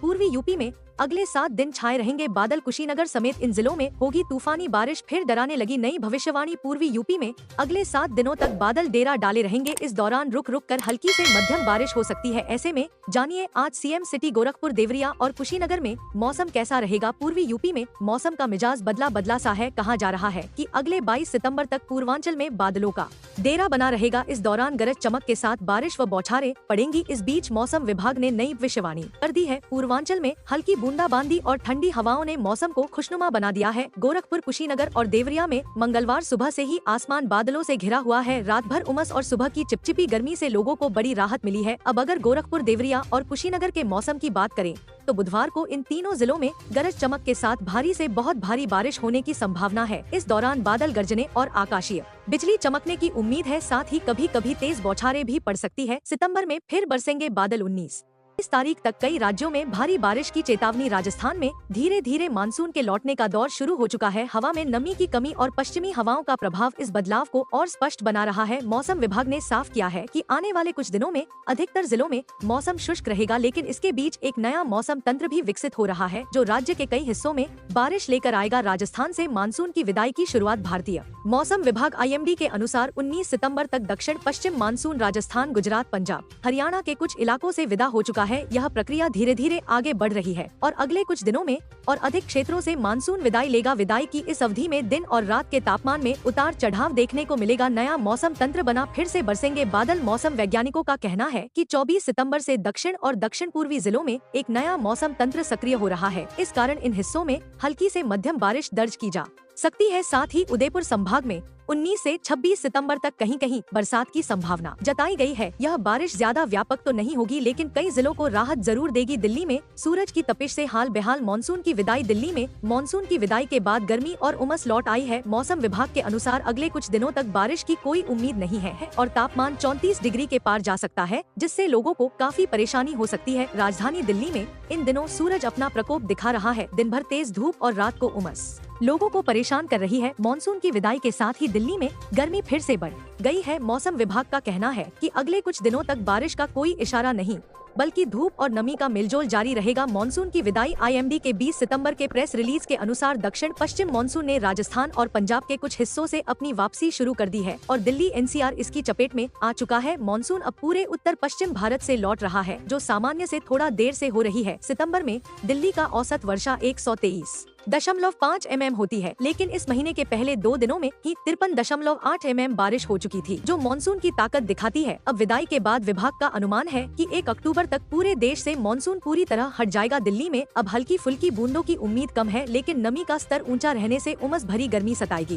पूर्वी यूपी में अगले 7 दिन छाए रहेंगे बादल। कुशीनगर समेत इन जिलों में होगी तूफानी बारिश, फिर डराने लगी नई भविष्यवाणी। पूर्वी यूपी में अगले 7 दिनों तक बादल डेरा डाले रहेंगे। इस दौरान रुक रुक कर हल्की से मध्यम बारिश हो सकती है। ऐसे में जानिए आज सीएम सिटी गोरखपुर, देवरिया और कुशीनगर में मौसम कैसा रहेगा। पूर्वी यूपी में मौसम का मिजाज बदला बदला सा है। कहा जा रहा है कि अगले 22 सितंबर तक पूर्वांचल में बादलों का डेरा बना रहेगा। इस दौरान गरज चमक के साथ बारिश व बौछारें पड़ेंगी। इस बीच मौसम विभाग ने नई भविष्यवाणी कर दी है। पूर्वांचल में हल्की बूंदाबांदी और ठंडी हवाओं ने मौसम को खुशनुमा बना दिया है। गोरखपुर, कुशीनगर और देवरिया में मंगलवार सुबह से ही आसमान बादलों से घिरा हुआ है। रात भर उमस और सुबह की चिपचिपी गर्मी से लोगों को बड़ी राहत मिली है। अब अगर गोरखपुर, देवरिया और कुशीनगर के मौसम की बात करें तो बुधवार को इन तीनों जिलों में गरज चमक के साथ भारी से बहुत भारी बारिश होने की संभावना है। इस दौरान बादल गरजने और आकाशीय बिजली चमकने की उम्मीद है। साथ ही कभी कभी तेज बौछारें भी पड़ सकती है। सितंबर में फिर बरसेंगे बादल। 19 इस तारीख तक कई राज्यों में भारी बारिश की चेतावनी। राजस्थान में धीरे धीरे मानसून के लौटने का दौर शुरू हो चुका है। हवा में नमी की कमी और पश्चिमी हवाओं का प्रभाव इस बदलाव को और स्पष्ट बना रहा है। मौसम विभाग ने साफ किया है कि आने वाले कुछ दिनों में अधिकतर जिलों में मौसम शुष्क रहेगा, लेकिन इसके बीच एक नया मौसम तंत्र भी विकसित हो रहा है जो राज्य के कई हिस्सों में बारिश लेकर आएगा। राजस्थान से मानसून की विदाई की शुरुआत। भारतीय मौसम विभाग IMD के अनुसार 19 सितंबर तक दक्षिण पश्चिम मानसून राजस्थान, गुजरात, पंजाब, हरियाणा के कुछ इलाकों से विदा हो चुका है। यह प्रक्रिया धीरे धीरे आगे बढ़ रही है और अगले कुछ दिनों में और अधिक क्षेत्रों से मानसून विदाई लेगा। विदाई की इस अवधि में दिन और रात के तापमान में उतार चढ़ाव देखने को मिलेगा। नया मौसम तंत्र बना, फिर से बरसेंगे बादल। मौसम वैज्ञानिकों का कहना है कि 24 सितंबर से दक्षिण और दक्षिण पूर्वी जिलों में एक नया मौसम तंत्र सक्रिय हो रहा है। इस कारण इन हिस्सों में हल्की से मध्यम बारिश दर्ज की जा सकती है। साथ ही उदयपुर संभाग में 19 से 26 सितंबर तक कहीं कहीं बरसात की संभावना जताई गई है। यह बारिश ज्यादा व्यापक तो नहीं होगी, लेकिन कई जिलों को राहत जरूर देगी। दिल्ली में सूरज की तपिश से हाल बेहाल। मानसून की विदाई। दिल्ली में मानसून की विदाई के बाद गर्मी और उमस लौट आई है। मौसम विभाग के अनुसार अगले कुछ दिनों तक बारिश की कोई उम्मीद नहीं है और तापमान 34 डिग्री के पार जा सकता है, जिससे लोगों को काफी परेशानी हो सकती है। राजधानी दिल्ली में इन दिनों सूरज अपना प्रकोप दिखा रहा है। दिन भर तेज धूप और रात को उमस लोगों को परेशान कर रही है। मानसून की विदाई के साथ ही दिल्ली में गर्मी फिर से बढ़ गई है। मौसम विभाग का कहना है कि अगले कुछ दिनों तक बारिश का कोई इशारा नहीं, बल्कि धूप और नमी का मिलजोल जारी रहेगा। मानसून की विदाई। IMD के 20 सितंबर के प्रेस रिलीज के अनुसार दक्षिण पश्चिम मानसून ने राजस्थान और पंजाब के कुछ हिस्सों से अपनी वापसी शुरू कर दी है और दिल्ली NCR इसकी चपेट में आ चुका है। मानसून अब पूरे उत्तर पश्चिम भारत से लौट रहा है, जो सामान्य से थोड़ा देर से हो रही है। सितंबर में दिल्ली का औसत वर्षा 123.5 mm होती है, लेकिन इस महीने के पहले 2 दिनों में ही 53.8 mm बारिश हो चुकी थी, जो मानसून की ताकत दिखाती है। अब विदाई के बाद विभाग का अनुमान है कि 1 अक्टूबर तक पूरे देश से मानसून पूरी तरह हट जाएगा। दिल्ली में अब हल्की फुल्की बूंदों की उम्मीद कम है, लेकिन नमी का स्तर ऊंचा रहने से उमस भरी गर्मी सताएगी।